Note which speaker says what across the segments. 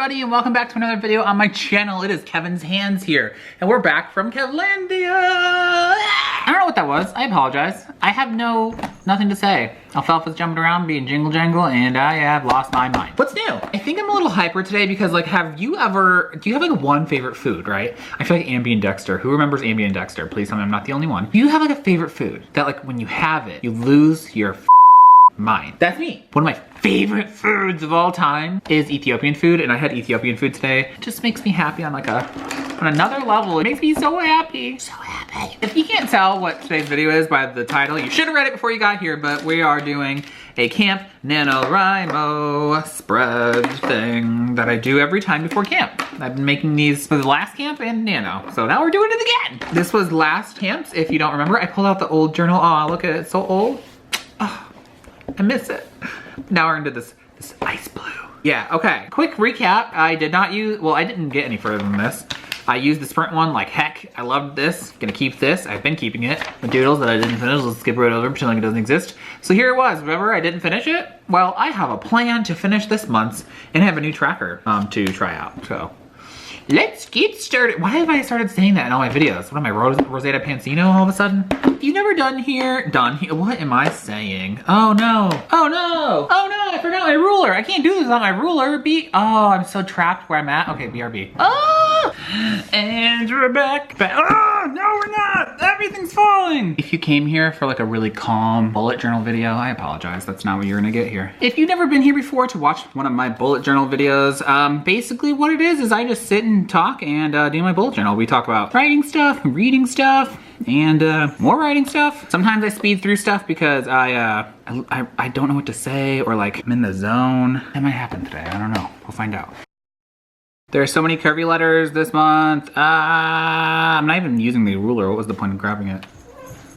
Speaker 1: everybody, and welcome back to another video on my channel. It is Kevin's Hands here, and we're back from Kevlandia. I don't know what that was. I apologize. I have nothing to say. Alfalfa's jumping around being jingle jangle, and I have lost my mind. What's new? I think I'm a little hyper today because, like, do you have like one favorite food, right? I feel like Ambidexter. Who remembers Ambidexter? Please tell me I'm not the only one. Do you have like a favorite food that, like, when you have it, you lose your mind? That's me. One of my favorite foods of all time is Ethiopian food, and I had Ethiopian food today. It just makes me happy on another level. It makes me so happy. So happy. If you can't tell what today's video is by the title, you should have read it before you got here, but we are doing a camp NaNoWriMo spread thing that I do every time before camp. I've been making these for the last camp and Nano, so now we're doing it again. This was last camps, if you don't remember. I pulled out the old journal. Oh, look at it, it's so old. Oh, I miss it. Now we're into this ice blue. Yeah, okay. Quick recap. I didn't get any further than this. I used the Sprint one like heck. I loved this. Gonna keep this. I've been keeping it. The doodles that I didn't finish, let's skip right over, pretend like it doesn't exist. So here it was. Remember, I didn't finish it? Well, I have a plan to finish this month's and have a new tracker to try out. So let's get started. Why have I started saying that in all my videos? What am I, Rosetta Pansino all of a sudden? If you've never done here, what am I saying? Oh no, oh no, oh no, I forgot my ruler. I can't do this without my ruler. Oh, I'm so trapped where I'm at. Okay, BRB. Oh, and we're back. Oh, no, we're not. Everything's falling. If you came here for like a really calm bullet journal video, I apologize. That's not what you're gonna get here. If you've never been here before to watch one of my bullet journal videos, basically what it is I just sit and talk and do my bullet journal. We talk about writing stuff, reading stuff, and more writing stuff. Sometimes I speed through stuff because I don't know what to say, or like I'm in the zone. That might happen today, I don't know. We'll find out. There are so many curvy letters this month. I'm not even using the ruler. What was the point of grabbing it?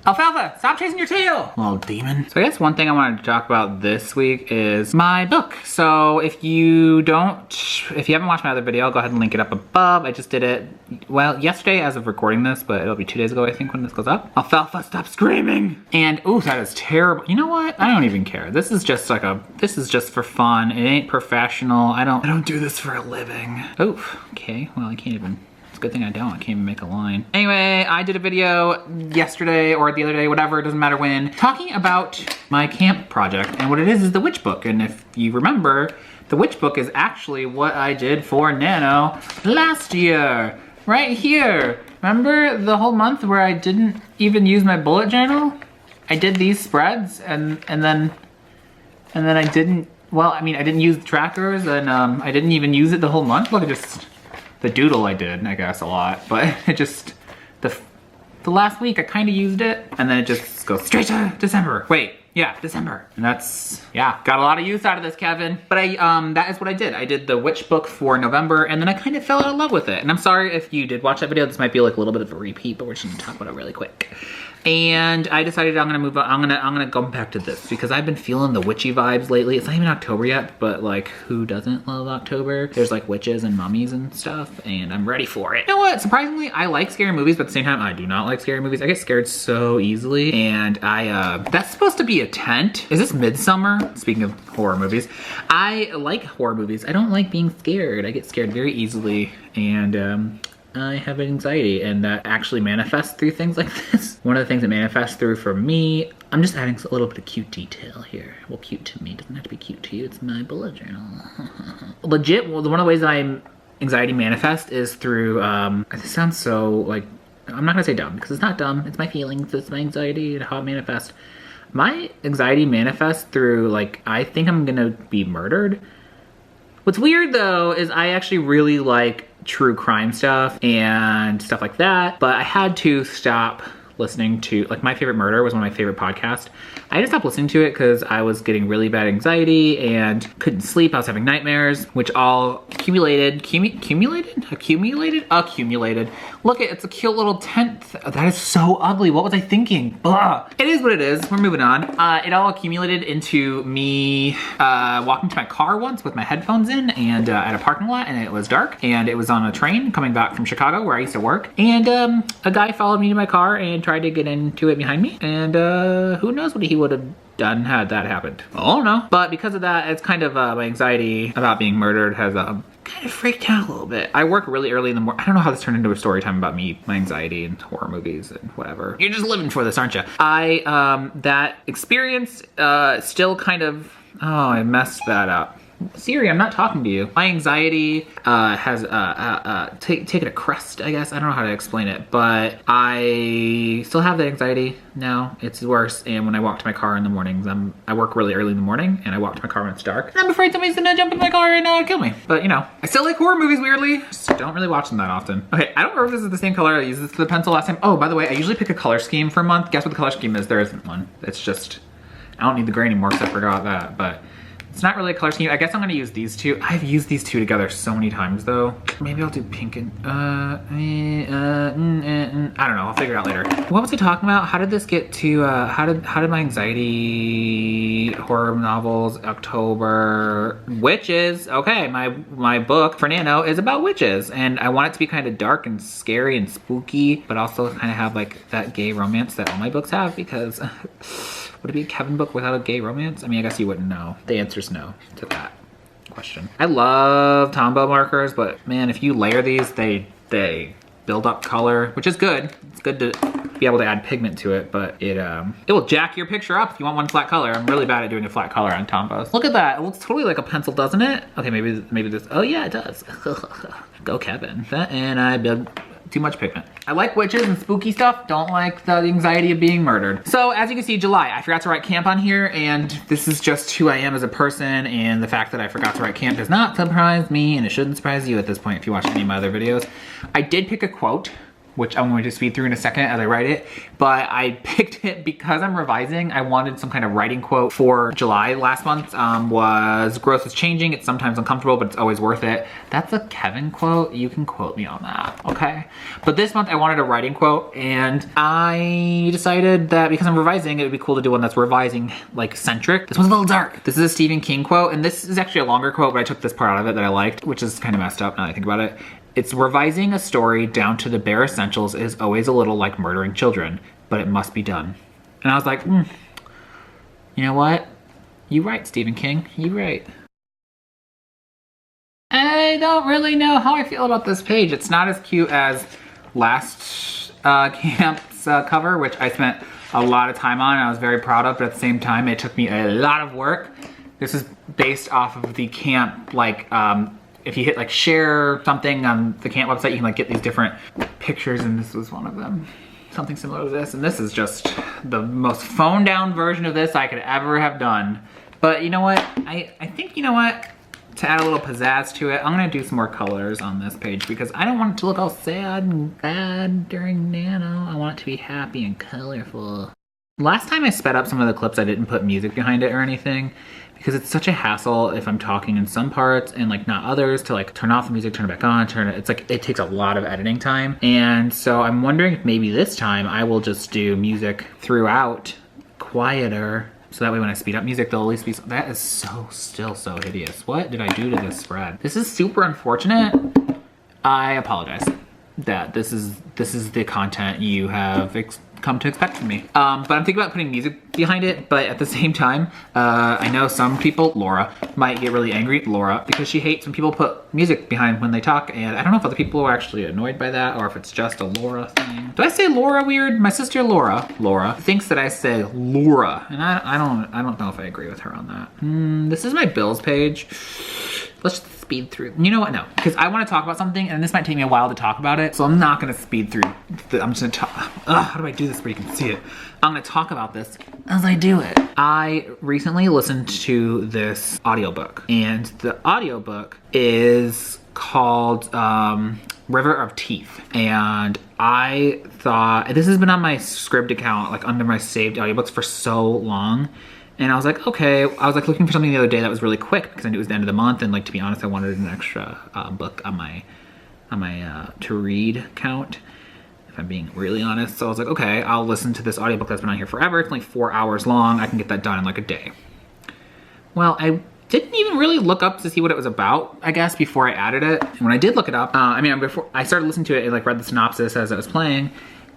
Speaker 1: Alfalfa, stop chasing your tail, little demon. So I guess one thing I wanted to talk about this week is my book. So if you haven't watched my other video, I'll go ahead and link it up above. I just did it, well, yesterday as of recording this, but it'll be 2 days ago, I think, when this goes up. Alfalfa, stop screaming. And, ooh, that is terrible. You know what? I don't even care. This is just for fun. It ain't professional. I don't do this for a living. Oof, okay, well, I can't even. It's a good thing I can't even make a line. Anyway, I did a video yesterday or the other day, whatever, it doesn't matter when, talking about my camp project, and what it is the witch book. And if you remember, the witch book is actually what I did for Nano last year, right here. Remember the whole month where I didn't even use my bullet journal? I did these spreads and then I didn't, well, I mean, I didn't use the trackers, and I didn't even use it the whole month. Look, the doodle I did, I guess, a lot, but it just, the last week I kind of used it, and then it just goes straight to December. Wait, yeah, December. And that's, yeah, got a lot of use out of this, Kevin. But that is what I did. I did the witch book for November, and then I kind of fell out of love with it. And I'm sorry if you did watch that video, this might be like a little bit of a repeat, but we're just gonna talk about it really quick. And I decided I'm gonna move on. I'm gonna go back to this because I've been feeling the witchy vibes lately. It's not even October yet, but like, who doesn't love October? There's like witches and mummies and stuff, and I'm ready for it. You know what? Surprisingly, I like scary movies, but at the same time, I do not like scary movies. I get scared so easily, and that's supposed to be a tent. Is this Midsummer? Speaking of horror movies, I like horror movies. I don't like being scared. I get scared very easily, and I have anxiety, and that actually manifests through things like this. One of the things that manifests through for me, I'm just adding a little bit of cute detail here. Well, cute to me, doesn't have to be cute to you, it's my bullet journal. Legit, well, one of the ways that anxiety manifests is through, this sounds so, like, I'm not gonna say dumb, because it's not dumb, it's my feelings, it's my anxiety, and how it manifests. My anxiety manifests through, like, I think I'm gonna be murdered. What's weird, though, is I actually really like true crime stuff and stuff like that, but I had to stop listening to, like, My Favorite Murder was one of my favorite podcasts. I had to stop listening to it because I was getting really bad anxiety and couldn't sleep. I was having nightmares, which all accumulated. Look, it's a cute little tent. That is so ugly. What was I thinking? Blah. It is what it is. We're moving on. It all accumulated into me walking to my car once with my headphones in and at a parking lot, and it was dark, and it was on a train coming back from Chicago where I used to work, and a guy followed me to my car and tried to get into it behind me, and who knows what he would have done had that happened. Oh no. But because of that, it's kind of my anxiety about being murdered has kind of freaked out a little bit. I work really early in the morning. I don't know how this turned into a story time about me, my anxiety and horror movies and whatever. You're just living for this, aren't you? That experience still kind of, oh, I messed that up. Siri, I'm not talking to you. My anxiety has taken a crest, I guess. I don't know how to explain it, but I still have the anxiety now. It's worse, and when I walk to my car in the mornings, I work really early in the morning, and I walk to my car when it's dark. And I'm afraid somebody's gonna jump in my car and kill me. But you know, I still like horror movies, weirdly. Just don't really watch them that often. Okay, I don't remember if this is the same color. I used this for the pencil last time. Oh, by the way, I usually pick a color scheme for a month. Guess what the color scheme is? There isn't one. It's just, I don't need the gray anymore because I forgot that, but it's not really a color scheme. I guess I'm gonna use these two. I've used these two together so many times though. Maybe I'll do pink and, I don't know, I'll figure it out later. What was I talking about? How did this get to, how did my anxiety, horror novels, October, witches? Okay, my book for Nano is about witches, and I want it to be kind of dark and scary and spooky, but also kind of have like that gay romance that all my books have, because would it be a Kevin book without a gay romance? I mean, I guess you wouldn't know. The answer is no to that question. I love Tombow markers, but man, if you layer these, they build up color, which is good. It's good to be able to add pigment to it, but it will jack your picture up if you want one flat color. I'm really bad at doing a flat color on Tombows. Look at that, it looks totally like a pencil, doesn't it? Okay, maybe this, oh yeah, it does. Go Kevin. And I build too much pigment. I like witches and spooky stuff, don't like the anxiety of being murdered. So as you can see, July, I forgot to write camp on here, and this is just who I am as a person, and the fact that I forgot to write camp does not surprise me, and it shouldn't surprise you at this point if you watch any of my other videos. I did pick a quote, which I'm going to speed through in a second as I write it, but I picked it because I'm revising. I wanted some kind of writing quote for July last month, was growth is changing, it's sometimes uncomfortable, but it's always worth it. That's a Kevin quote, you can quote me on that, okay? But this month I wanted a writing quote, and I decided that because I'm revising, it would be cool to do one that's revising like centric. This one's a little dark. This is a Stephen King quote, and this is actually a longer quote, but I took this part out of it that I liked, which is kind of messed up now that I think about it. It's revising a story down to the bare essentials is always a little like murdering children, but it must be done. And I was like, you know what? You right, Stephen King, you right. I don't really know how I feel about this page. It's not as cute as last camp's cover, which I spent a lot of time on and I was very proud of, but at the same time, it took me a lot of work. This is based off of the camp, like, if you hit like share something on the camp website, you can like get these different pictures, and this was one of them. Something similar to this, and this is just the most phoned down version of this I could ever have done. But you know what? I think, you know what? To add a little pizzazz to it, I'm gonna do some more colors on this page because I don't want it to look all sad and bad during Nano. I want it to be happy and colorful. Last time I sped up some of the clips, I didn't put music behind it or anything, because it's such a hassle if I'm talking in some parts and like not others to like turn off the music, turn it back on, it's like, it takes a lot of editing time. And so I'm wondering if maybe this time I will just do music throughout, quieter, so that way when I speed up music, they'll at least be, that is still so hideous. What did I do to this spread? This is super unfortunate. I apologize that this is the content you have come to expect from me. But I'm thinking about putting music behind it, but at the same time, I know some people, Laura, might get really angry, because she hates when people put music behind when they talk, and I don't know if other people are actually annoyed by that or if it's just a Laura thing. Do I say Laura weird? My sister Laura, thinks that I say Laura, and I don't know if I agree with her on that. This is my bills page. Let's speed through. You know what? No, because I want to talk about something, and this might take me a while to talk about it, so I'm not going to speed through. I'm just going to talk. How do I do this where you can see it? I'm going to talk about this as I do it. I recently listened to this audiobook, and the audiobook is called River of Teeth, and I thought, this has been on my Scribd account, like under my saved audiobooks for so long. And I was like, okay, I was like looking for something the other day that was really quick because I knew it was the end of the month, and like, to be honest, I wanted an extra book on my to read count, if I'm being really honest. So I was like, okay, I'll listen to this audiobook that's been on here forever. It's only 4 hours long. I can get that done in like a day. Well, I didn't even really look up to see what it was about, I guess, before I added it. And when I did look it up, before I started listening to it, I like read the synopsis as it was playing,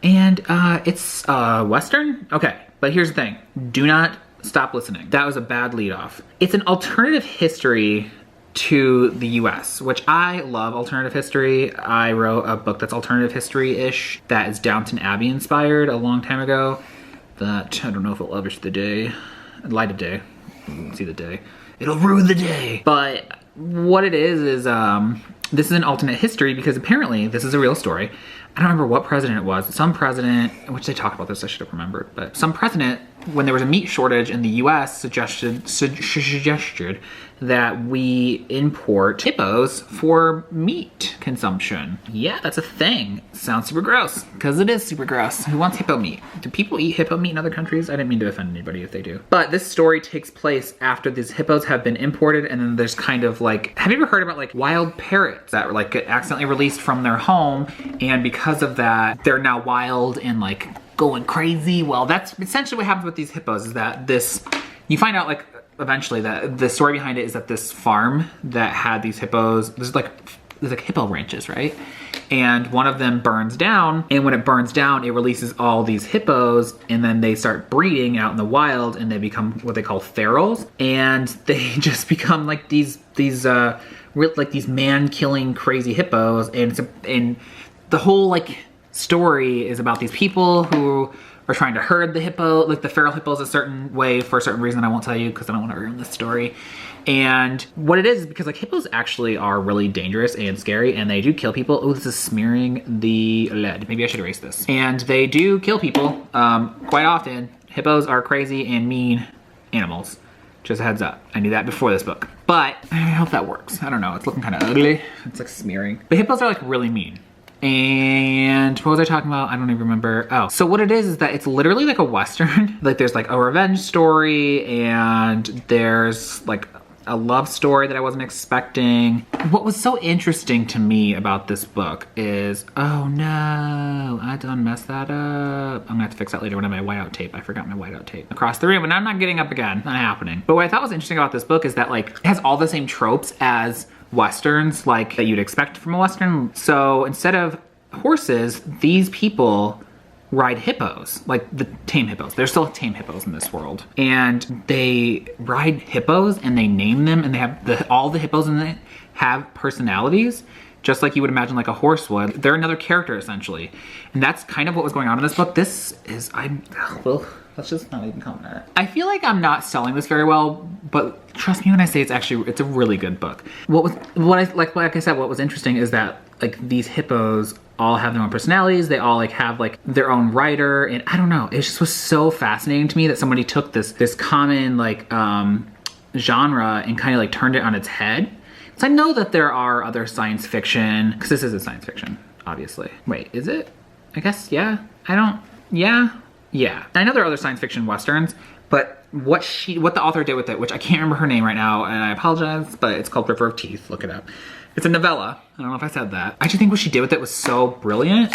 Speaker 1: and it's Western? Okay, but here's the thing. Do not stop listening. That was a bad lead off. It's an alternative history to the US, which I love alternative history. I wrote a book that's alternative history-ish that is Downton Abbey inspired a long time ago. That, I don't know if it'll ever see the day. Light of day. See the day. It'll ruin the day. But what it is this is an alternate history because apparently this is a real story. I don't remember what president it was. Some president, which they talked about this, I should have remembered, but some president, when there was a meat shortage in the US, suggested that we import hippos for meat consumption. Yeah, that's a thing. Sounds super gross, because it is super gross. Who wants hippo meat? Do people eat hippo meat in other countries? I didn't mean to offend anybody if they do. But this story takes place after these hippos have been imported, and then there's kind of like, have you ever heard about like wild parrots that like get accidentally released from their home, and because of that, they're now wild and like going crazy? Well, that's essentially what happens with these hippos, is that you find out like eventually that the story behind it is that this farm that had these hippos, there's like hippo ranches, right? And one of them burns down, and when it burns down, it releases all these hippos, and then they start breeding out in the wild, and they become what they call ferals, and they just become like these man-killing crazy hippos, and the whole like story is about these people who are trying to herd the hippo, like the feral hippos a certain way for a certain reason I won't tell you because I don't want to ruin this story. And what it is because like hippos actually are really dangerous and scary, and they do kill people. Oh, this is smearing the lead. Maybe I should erase this. And they do kill people quite often. Hippos are crazy and mean animals. Just a heads up. I knew that before this book. But I hope that works. I don't know. It's looking kind of ugly. It's like smearing. But hippos are like really mean. And what was I talking about? I don't even remember. Oh, so what it is that it's literally like a Western. Like there's like a revenge story, and there's like a love story that I wasn't expecting. What was so interesting to me about this book is, oh no, I done messed that up. I'm gonna have to fix that later when I have my whiteout tape. I forgot my whiteout tape across the room, and I'm not getting up again. Not happening. But what I thought was interesting about this book is that like it has all the same tropes as Westerns, like that you'd expect from a Western. So instead of horses, these people ride hippos, like the tame hippos. There's still tame hippos in this world. And they ride hippos and they name them, and they have all the hippos in it have personalities, just like you would imagine like a horse would. They're another character essentially. And that's kind of what was going on in this book. This is, well, let's just not even comment on it. I feel like I'm not selling this very well, but trust me when I say it's a really good book. Like I said, what was interesting is that like these hippos all have their own personalities. They all like have like their own writer, and I don't know. It just was so fascinating to me that somebody took this common like genre and kind of like turned it on its head. So I know that there are other science fiction, because this isn't science fiction, obviously. Wait, is it? I guess, yeah. Yeah. I know there are other science fiction Westerns, but what the author did with it, which I can't remember her name right now, and I apologize, but it's called River of Teeth. Look it up. It's a novella. I don't know if I said that. I just think what she did with it was so brilliant.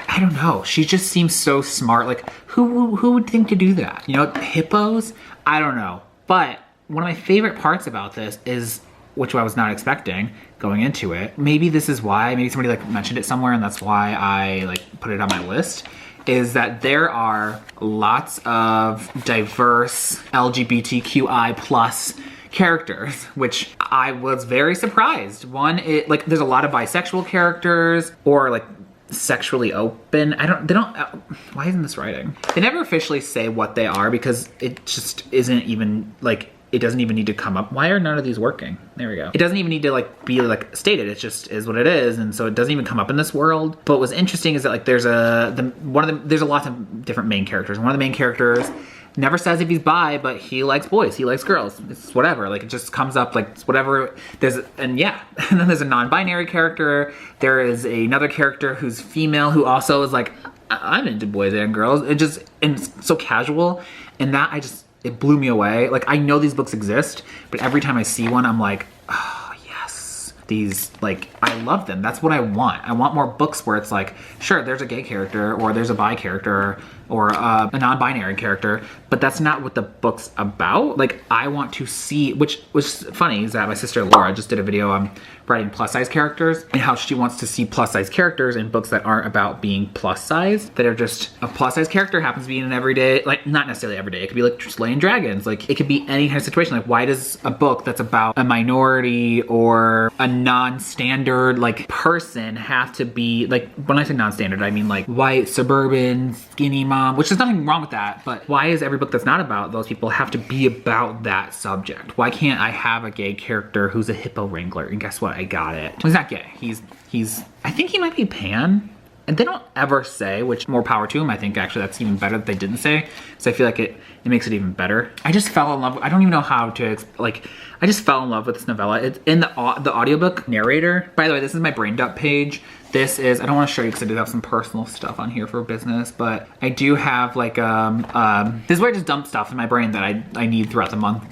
Speaker 1: I don't know. She just seems so smart. Like, who would think to do that? You know, hippos? I don't know. But one of my favorite parts about this is, which I was not expecting going into it. Maybe this is why, maybe somebody like mentioned it somewhere and that's why I like put it on my list, is that there are lots of diverse LGBTQI plus characters, which I was very surprised. One, there's a lot of bisexual characters or like sexually open. Why isn't this writing? They never officially say what they are because it just isn't even like, it doesn't even need to come up. Why are none of these working? There we go. It doesn't even need to like be like stated. It just is what it is, and so it doesn't even come up in this world. But what's interesting is that like there's a lot of different main characters. One of the main characters never says if he's bi, but he likes boys, he likes girls. It's whatever. Like it just comes up like it's whatever. And then there's a non-binary character. There is another character who's female who also is like, I'm into boys and girls. And it's so casual, and that it blew me away. Like, I know these books exist, but every time I see one, I'm like, oh, yes. These, like, I love them. That's what I want. I want more books where it's like, sure, there's a gay character, or there's a bi character, or a non-binary character, but that's not what the book's about. Like, I want to see, which was funny is that my sister Laura just did a video on writing plus size characters and how she wants to see plus size characters in books that aren't about being plus size, that are just a plus size character happens to be in an everyday, like not necessarily everyday, it could be like slaying dragons, like it could be any kind of situation. Like, why does a book that's about a minority or a non-standard like person have to be, like, when I say non-standard, I mean like white, suburban, skinny mom, which there's nothing wrong with that, but why is every book that's not about those people have to be about that subject? Why can't I have a gay character who's a hippo wrangler? And guess what? I got it. Well, he's not gay. He's, I think he might be pan. And they don't ever say, which more power to him. I think actually that's even better that they didn't say. So I feel like it makes it even better. I just fell in love with, I don't even know how to, like, I just fell in love with this novella. It's in the audiobook narrator. By the way, this is my brain dump page. This is, I don't want to show you because I do have some personal stuff on here for business, but I do have like, this is where I just dump stuff in my brain that I need throughout the month,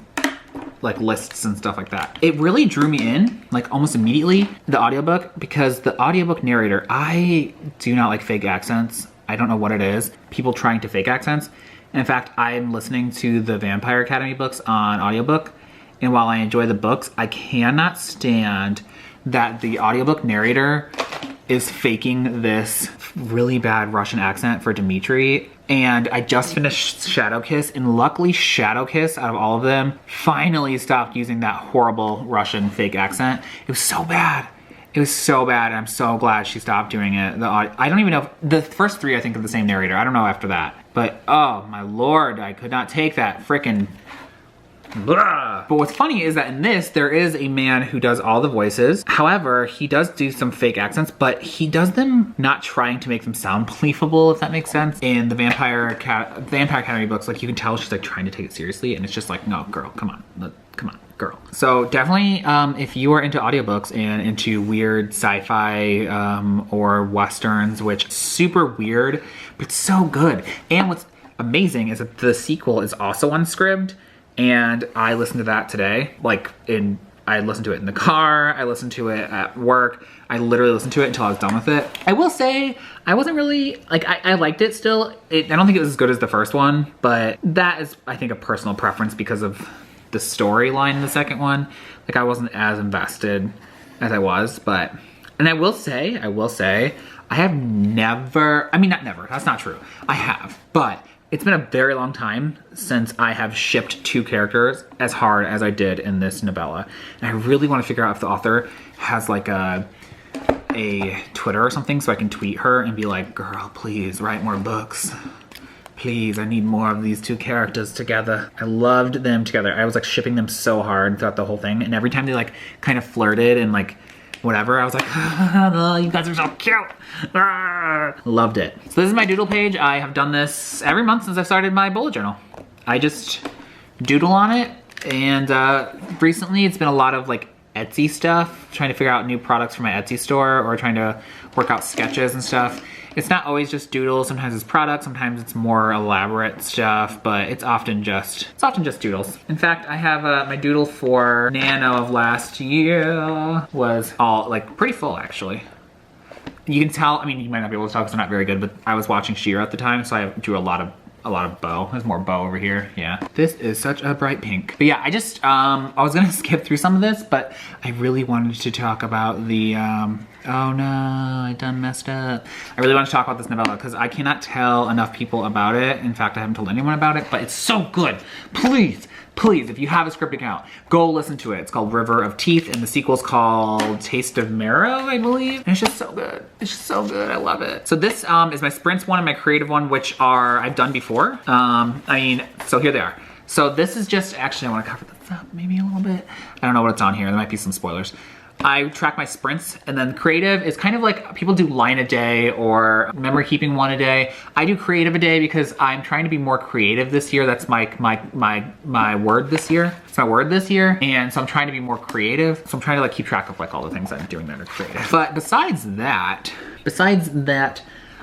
Speaker 1: like lists and stuff like that. It really drew me in, like almost immediately, the audiobook, because the audiobook narrator, I do not like fake accents. I don't know what it is. People trying to fake accents. And in fact, I'm listening to the Vampire Academy books on audiobook. And while I enjoy the books, I cannot stand that the audiobook narrator is faking this really bad Russian accent for Dimitri. And I just finished Shadowkiss, and luckily Shadowkiss, out of all of them, finally stopped using that horrible Russian fake accent. It was so bad. It was so bad, and I'm so glad she stopped doing it. I don't even know, the first three I think are the same narrator. I don't know after that. But oh my lord, I could not take that frickin' blah. But what's funny is that in this, there is a man who does all the voices. However, he does do some fake accents, but he does them not trying to make them sound believable, if that makes sense. In the Vampire Academy books, like you can tell she's like trying to take it seriously, and it's just like, no, girl, come on, girl. So definitely, if you are into audiobooks and into weird sci-fi or westerns, which is super weird, but so good. And what's amazing is that the sequel is also on Scribd. And I listened to that today, I listened to it in the car, I listened to it at work, I literally listened to it until I was done with it. I will say, I wasn't really, like, I liked it still. I don't think it was as good as the first one, but that is, I think, a personal preference because of the storyline in the second one. Like, I wasn't as invested as I was, but, and I will say, I have never, I mean, not never, that's not true. I have, but it's been a very long time since I have shipped two characters as hard as I did in this novella. And I really want to figure out if the author has like a Twitter or something so I can tweet her and be like, girl, please write more books. Please, I need more of these two characters together. I loved them together. I was like shipping them so hard throughout the whole thing. And every time they like kind of flirted and like whatever, I was like, oh, you guys are so cute. Loved it. So this is my doodle page. I have done this every month since I started my bullet journal. I just doodle on it, and recently it's been a lot of like Etsy stuff, trying to figure out new products for my Etsy store or trying to work out sketches and stuff. It's not always just doodles. Sometimes it's products, sometimes it's more elaborate stuff, but it's often just doodles. In fact, I have my doodle for NaNo of last year was all like pretty full actually. You can tell, I mean, you might not be able to tell because I'm not very good, but I was watching She-Ra at the time, so I drew a lot of bow. There's more bow over here, yeah. This is such a bright pink. But yeah, I just, I was gonna skip through some of this, but I really wanted to talk about the, oh no, I done messed up. I really want to talk about this novella because I cannot tell enough people about it. In fact, I haven't told anyone about it, but it's so good. Please, please, if you have a Scribd account, go listen to it. It's called River of Teeth, and the sequel's called Taste of Marrow, I believe. And it's just so good. It's just so good. I love it. So this is my sprints one and my creative one, which are I've done before. So here they are. So this is just, actually I want to cover this up maybe a little bit. I don't know what's on here. There might be some spoilers. I track my sprints, and then creative is kind of like people do line a day or memory keeping one a day. I do creative a day because I'm trying to be more creative this year. That's my word this year. It's my word this year, and so I'm trying to be more creative. So I'm trying to like keep track of like all the things I'm doing that are creative. But besides that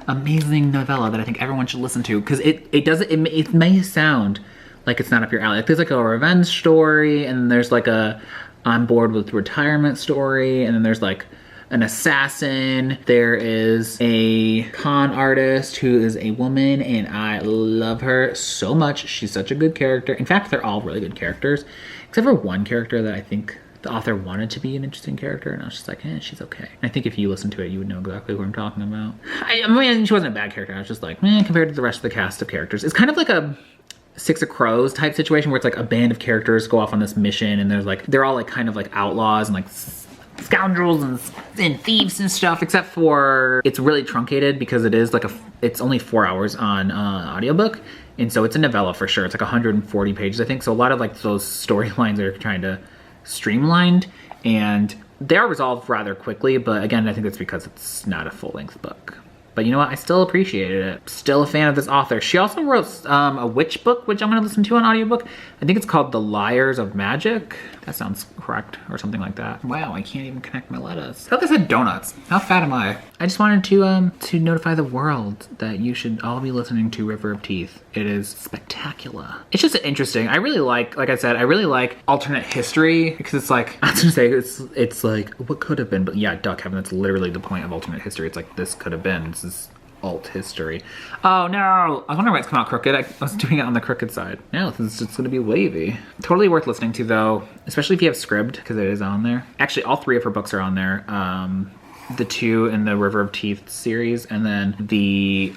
Speaker 1: amazing novella that I think everyone should listen to, because it may sound like it's not up your alley. Like there's like a revenge story, and there's like a on board with retirement story, and then there's like an assassin. There is a con artist who is a woman, and I love her so much. She's such a good character. In fact, they're all really good characters, except for one character that I think the author wanted to be an interesting character, and I was just like, she's okay. And I think if you listen to it, you would know exactly who I'm talking about. I mean, she wasn't a bad character. I was just like, compared to the rest of the cast of characters. It's kind of like a Six of Crows type situation where it's like a band of characters go off on this mission, and there's like, they're all like kind of like outlaws and like scoundrels and thieves and stuff, except for it's really truncated because it is like it's only 4 hours on audiobook. And so it's a novella for sure. It's like 140 pages, I think. So a lot of like those storylines are trying to streamlined, and they are resolved rather quickly, but again, I think that's because it's not a full-length book. But you know what? I still appreciated it. Still a fan of this author. She also wrote a witch book, which I'm going to listen to on audiobook. I think it's called The Liars of Magic. That sounds correct, or something like that. Wow, I can't even connect my letters. I thought this had donuts. How fat am I? I just wanted to notify the world that you should all be listening to River of Teeth. It is spectacular. It's just interesting. I really like I said, I really like alternate history, because it's like, I was gonna say, it's like, what could have been? But yeah, duh, Kevin, that's literally the point of alternate history. It's like, this could have been. This is alt history. Oh no, I was wondering why it's come out crooked. I was doing it on the crooked side. No, it's just gonna be wavy. Totally worth listening to though, especially if you have Scribd, because it is on there. Actually, all 3 of her books are on there. The 2 in the River of Teeth series, and then the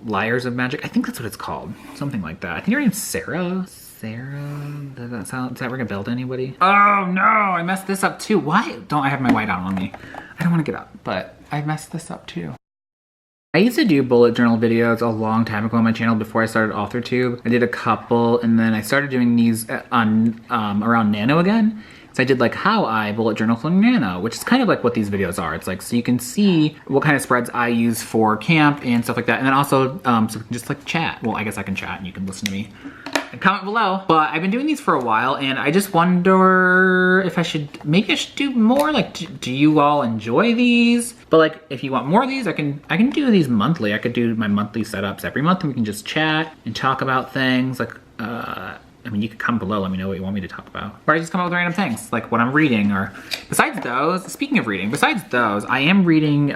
Speaker 1: Liars of Magic. I think that's what it's called. Something like that. I think her name's Sarah. Sarah? Does that ring a bell to anybody? Oh no, I messed this up too. Why don't I have my white out on me? I don't want to get up, but I messed this up too. I used to do bullet journal videos a long time ago on my channel before I started AuthorTube. I did a couple, and then I started doing these on around NaNo again. So I did like how I bullet journal from NaNo, which is kind of like what these videos are. It's like, so you can see what kind of spreads I use for camp and stuff like that. And then also, so we can just like chat. Well, I guess I can chat and you can listen to me and comment below. But I've been doing these for a while, and I just wonder if maybe I should do more. Like, do you all enjoy these? But like, if you want more of these, I can do these monthly. I could do my monthly setups every month, and we can just chat and talk about things. Like, I mean, you could comment below, let me know what you want me to talk about. Or I just come up with random things, like what I'm reading, or besides those, speaking of reading, besides those, I am reading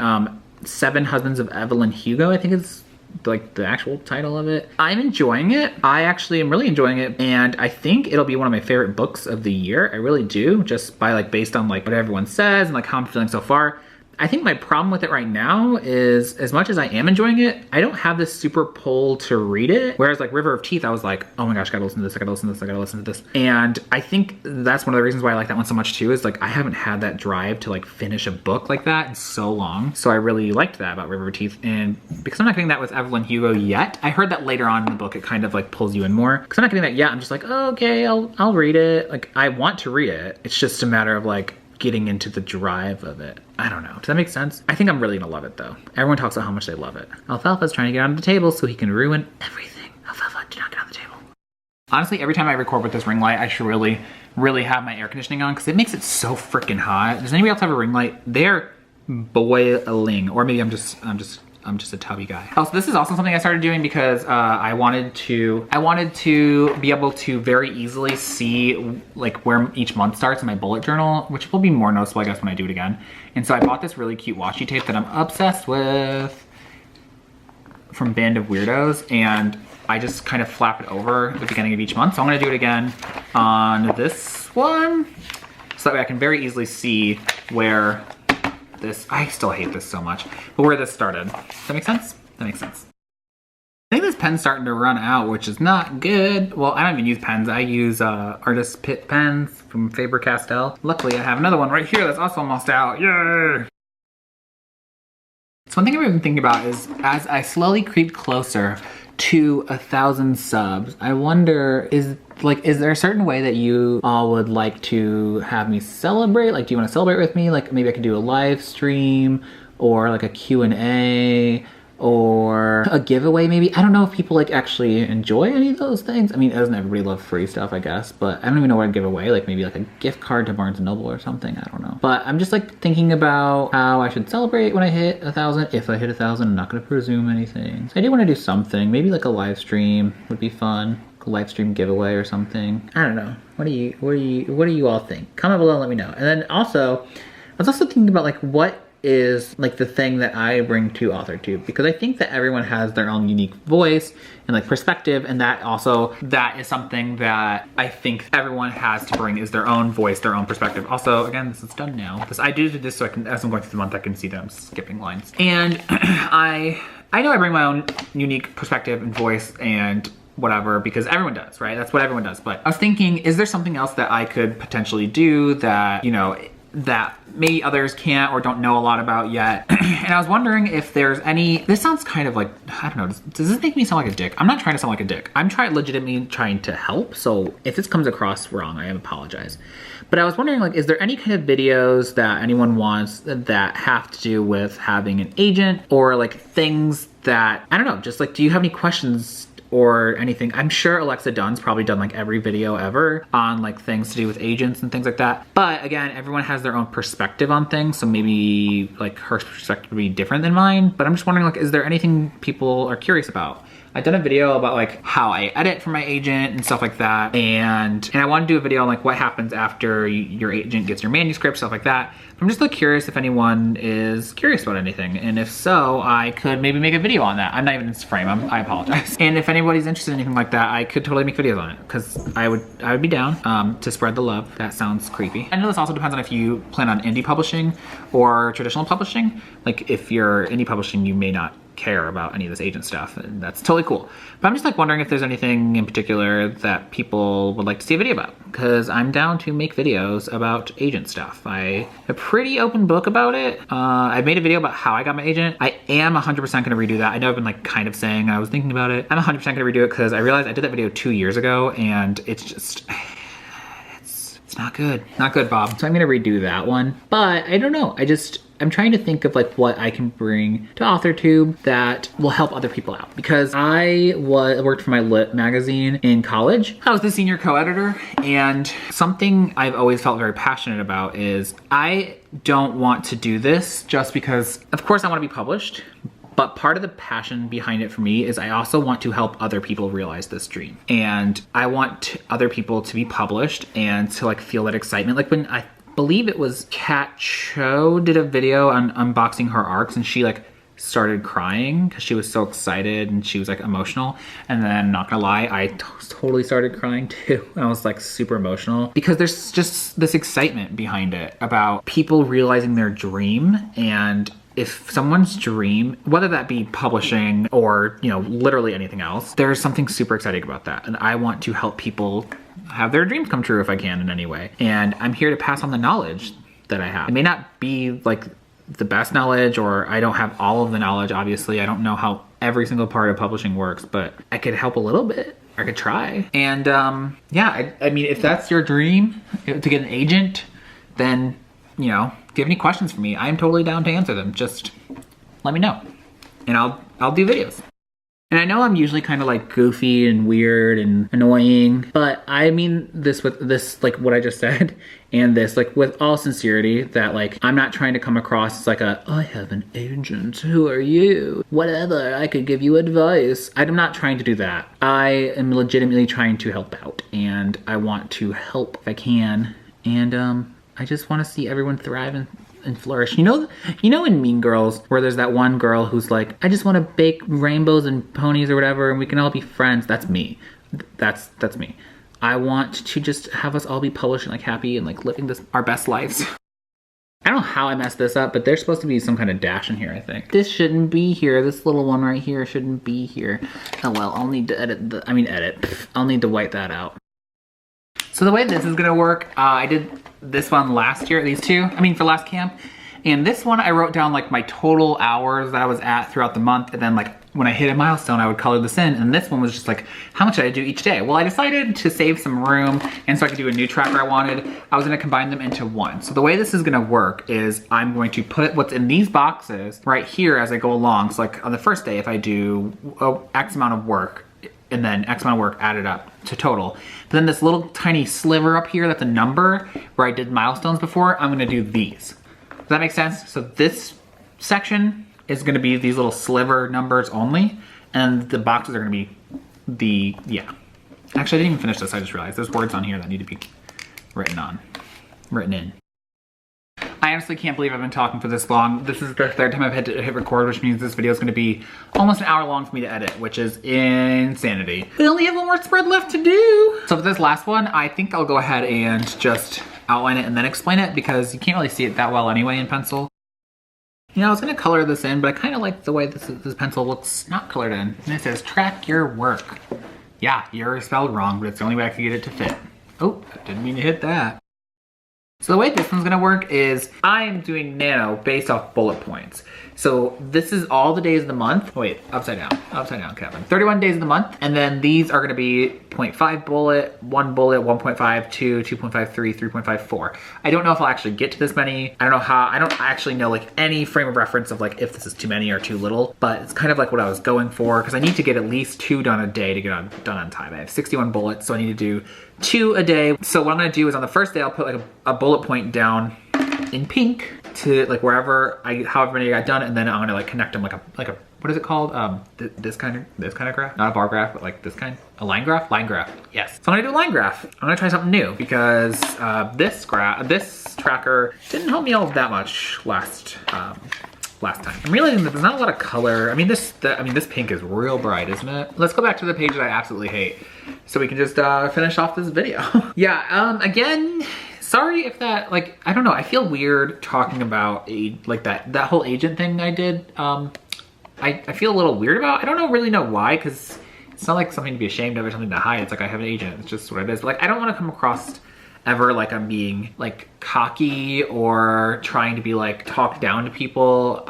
Speaker 1: 7 Husbands of Evelyn Hugo, I think it's like the actual title of it. I'm enjoying it. I actually am really enjoying it, and I think it'll be one of my favorite books of the year. I really do, just by like based on like what everyone says and like how I'm feeling so far. I think my problem with it right now is, as much as I am enjoying it, I don't have this super pull to read it. Whereas like River of Teeth, I was like, oh my gosh, I gotta listen to this, I gotta listen to this, I gotta listen to this. And I think that's one of the reasons why I like that one so much too, is like I haven't had that drive to like finish a book like that in so long. So I really liked that about River of Teeth. And because I'm not getting that with Evelyn Hugo yet, I heard that later on in the book it kind of like pulls you in more. Because I'm not getting that yet, I'm just like, oh, okay, I'll read it. Like, I want to read it. It's just a matter of like getting into the drive of it. I don't know. Does that make sense? I think I'm really gonna love it though. Everyone talks about how much they love it. Alfalfa's trying to get on the table so he can ruin everything. Alfalfa, do not get on the table. Honestly, every time I record with this ring light, I should really have my air conditioning on, because it makes it so freaking hot. Does anybody else have a ring light? They're boiling. Or maybe I'm just a tubby guy. Also, this is also something I started doing because I wanted to be able to very easily see like where each month starts in my bullet journal, which will be more noticeable, I guess, when I do it again. And so I bought this really cute washi tape that I'm obsessed with from Band of Weirdos, and I just kind of flap it over at the beginning of each month. So I'm gonna do it again on this one, so that way I can very easily see where this, I still hate this so much, but where this started. Does that make sense? That makes sense. I think this pen's starting to run out, which is not good. Well, I don't even use pens. I use Artist Pitt pens from Faber-Castell. Luckily, I have another one right here that's also almost out. Yay! So one thing I've been thinking about is, as I slowly creep closer to 1,000 subs, I wonder, is there a certain way that you all would like to have me celebrate? Like, do you want to celebrate with me? Like, maybe I could do a live stream, or like a Q&A, or a giveaway maybe. I don't know if people like actually enjoy any of those things. I mean, doesn't everybody love free stuff, I guess, but I don't even know what I'd give away. Like maybe like a gift card to Barnes & Noble or something, I don't know. But I'm just like thinking about how I should celebrate when I hit 1,000. If I hit 1,000, I'm not gonna presume anything. So I do wanna do something, maybe like a live stream would be fun. A live stream giveaway or something. I don't know. What do you all think? Comment below and let me know. And then also, I was also thinking about like what is like the thing that I bring to AuthorTube, because I think that everyone has their own unique voice and like perspective, and that is something that I think everyone has to bring, is their own voice, their own perspective. Also, again, this is done now because I did this so I can, as I'm going through the month, I can see that I'm skipping lines. And I know I bring my own unique perspective and voice and whatever, because everyone does, right? That's what everyone does. But I was thinking, is there something else that I could potentially do that, you know, that maybe others can't or don't know a lot about yet? And I was wondering if there's any, this sounds kind of like, I don't know, does this make me sound like a dick? I'm not trying to sound like a dick. I'm legitimately trying to help. So if this comes across wrong, I apologize. But I was wondering, like, is there any kind of videos that anyone wants that have to do with having an agent, or like things that, I don't know, just like, do you have any questions or anything? I'm sure Alexa Dunn's probably done like every video ever on like things to do with agents and things like that. But again, everyone has their own perspective on things, so maybe like her perspective would be different than mine. But I'm just wondering, like, is there anything people are curious about? I've done a video about like how I edit for my agent and stuff like that. And I want to do a video on like what happens after your agent gets your manuscript, stuff like that. I'm just like curious if anyone is curious about anything. And if so, I could maybe make a video on that. I'm not even in this frame, I apologize. And if anybody's interested in anything like that, I could totally make videos on it, because I would be down to spread the love. That sounds creepy. I know this also depends on if you plan on indie publishing or traditional publishing. Like if you're indie publishing, you may not care about any of this agent stuff, and that's totally cool. But I'm just like wondering if there's anything in particular that people would like to see a video about, because I'm down to make videos about agent stuff. I'm a pretty open book about it. I made a video about how I got my agent. I am 100% gonna redo that. I know I've been like kind of saying I was thinking about it. I'm 100% gonna redo it because I realized I did that video 2 years ago, and it's just, it's not good. Not good, Bob. So I'm gonna redo that one. But I don't know, I'm trying to think of like what I can bring to AuthorTube that will help other people out, because I worked for my Lit magazine in college. I was the senior co-editor, and something I've always felt very passionate about is I don't want to do this just because, of course I want to be published, but part of the passion behind it for me is I also want to help other people realize this dream. And I want other people to be published and to like feel that excitement. Like when I believe it was Kat Cho did a video on unboxing her arcs, and she like started crying because she was so excited and she was like emotional. And then, not gonna lie, I totally started crying too. I was like super emotional because there's just this excitement behind it about people realizing their dream. And if someone's dream, whether that be publishing or, you know, literally anything else, there's something super exciting about that. And I want to help people have their dreams come true if I can in any way. And I'm here to pass on the knowledge that I have. It may not be like the best knowledge, or I don't have all of the knowledge, obviously. I don't know how every single part of publishing works, but I could help a little bit. I could try. And yeah, I mean, if that's your dream, to get an agent, then, you know, if you have any questions for me, I am totally down to answer them. Just let me know, and I'll do videos. And I know I'm usually kind of like goofy and weird and annoying, but I mean this with this, like what I just said, and this like with all sincerity, that like I'm not trying to come across as like I have an agent, who are you? Whatever, I could give you advice. I'm not trying to do that. I am legitimately trying to help out, and I want to help if I can. And I just want to see everyone thrive and flourish. You know in Mean Girls, where there's that one girl who's like, I just want to bake rainbows and ponies or whatever, and we can all be friends. That's me. That's me. I want to just have us all be published and like happy and like living our best lives. I don't know how I messed this up, but there's supposed to be some kind of dash in here, I think. This shouldn't be here. This little one right here shouldn't be here. Oh well, I'll need to I'll need to wipe that out. So the way this is gonna work, I did this one last year, these two, for last camp. And this one I wrote down like my total hours that I was at throughout the month, and then like when I hit a milestone, I would color this in. And this one was just like, how much did I do each day? Well, I decided to save some room, and so I could do a new tracker I wanted. I was gonna combine them into one. So the way this is gonna work is I'm going to put what's in these boxes right here as I go along. So like on the first day, if I do X amount of work, and then X amount of work added up to total. But then this little tiny sliver up here, that's a number where I did milestones before, I'm gonna do these. Does that make sense? So this section is gonna be these little sliver numbers only, and the boxes are gonna be yeah. Actually, I didn't even finish this, I just realized there's words on here that need to be written in. I honestly can't believe I've been talking for this long. This is the third time I've had to hit record, which means this video is gonna be almost an hour long for me to edit, which is insanity. We only have one more spread left to do. So for this last one, I think I'll go ahead and just outline it and then explain it because you can't really see it that well anyway in pencil. You know, I was gonna color this in, but I kind of like the way this pencil looks not colored in. And it says, track your work. Yeah, you're spelled wrong, but it's the only way I could get it to fit. Oh, I didn't mean to hit that. So the way this one's gonna work is I'm doing Nano based off bullet points. So this is all the days of the month. Wait, upside down, Kevin. 31 days of the month, and then these are gonna be 0.5 bullet, 1 bullet, 1.5, 2, 2.5, 3, 3.5, 4. I don't know if I'll actually get to this many. I don't know how, I don't actually know like any frame of reference of like if this is too many or too little, but it's kind of like what I was going for because I need to get at least 2 done a day to get done on time. I have 61 bullets, so I need to do 2 a day. So what I'm gonna do is on the first day, I'll put like a bullet point down in pink to like wherever however many I got done, and then I'm gonna like connect them like a what is it called? This kind of graph, not a bar graph, but like this kind, a line graph. Yes. So I'm gonna do a line graph. I'm gonna try something new because this tracker didn't help me out that much last time. I'm realizing that there's not a lot of color. I mean, this pink is real bright, isn't it? Let's go back to the page that I absolutely hate, so we can just finish off this video. Yeah. Again. Sorry if that, like, I don't know, I feel weird talking about that whole agent thing I did. I feel a little weird about. I don't really know why, because it's not like something to be ashamed of or something to hide. It's like I have an agent, it's just what it is. But like, I don't want to come across ever like I'm being like cocky or trying to be like talk down to people.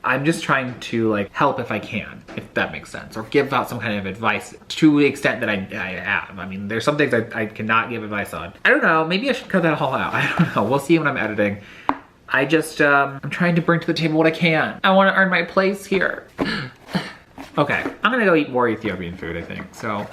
Speaker 1: I'm just trying to like help if I can, if that makes sense, or give out some kind of advice to the extent that I have. I mean, there's some things I cannot give advice on. I don't know, maybe I should cut that all out. I don't know, we'll see when I'm editing. I just, I'm trying to bring to the table what I can. I wanna earn my place here. Okay, I'm gonna go eat more Ethiopian food, I think. So,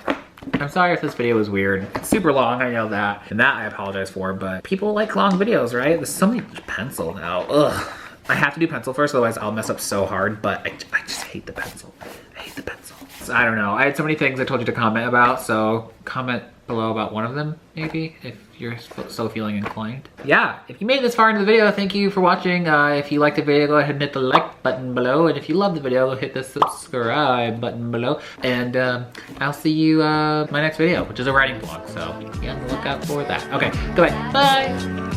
Speaker 1: I'm sorry if this video was weird. It's super long, I know that. And that I apologize for, but people like long videos, right? There's so many pencil now, ugh. I have to do pencil first, otherwise I'll mess up so hard, but I just hate the pencil. I hate the pencil. So I don't know. I had so many things I told you to comment about, so comment below about one of them, maybe, if you're so feeling inclined. Yeah, if you made it this far into the video, thank you for watching. If you liked the video, go ahead and hit the like button below, and if you love the video, hit the subscribe button below, and I'll see you my next video, which is a writing vlog, so be on the lookout for that. Okay, goodbye. Bye!